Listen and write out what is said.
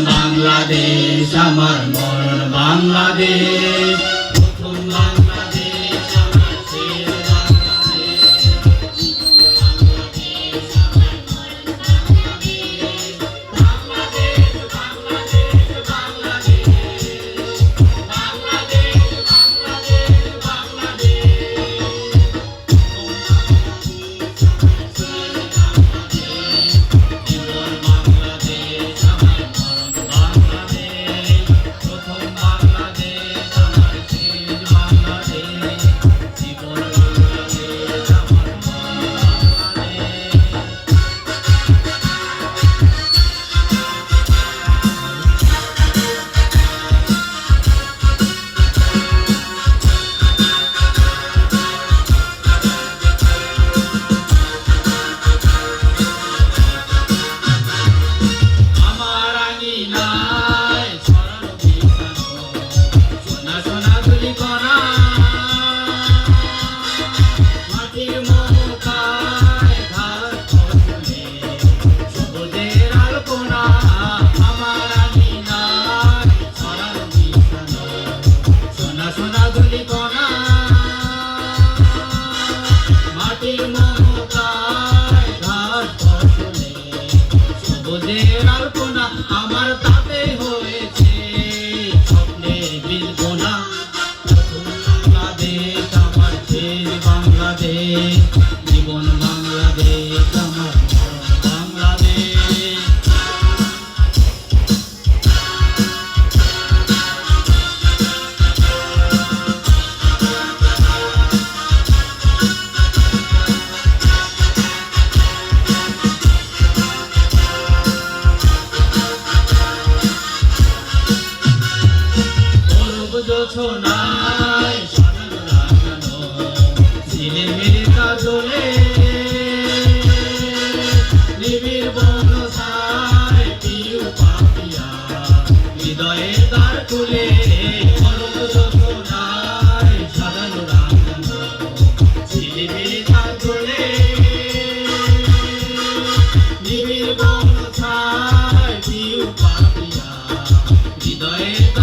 বাংলাদেশ আমার মরণ বাংলাদেশ প্রথম বাংলাদেশ আমার শেষ বাংলাদেশ বাংলাদেশ আমার মরণ বাংলাদেশ বাংলাদেশ বাংলাদেশ বাংলাদেশ বাংলাদেশ বাংলাদেশ আমার তাতে হয়েছে স্বপ্নের বিলবোনা প্রথম বাংলাদেশ আমার শেষ বাংলাদেশ জীবন বাংলাদেশ আমার বাংলাদেশ ছোনায় সাজানো রাজানো ঝিলিমিলি কাজলে নিবিড় বনসাই পিউ পাপিয়া হৃদয়ের দ্বার খুলে ছোনায় সাজানো রাজানো ঝিলিমিলি কাজলে নিবিড় বনসাই পিউ পাপিয়া হৃদয়ের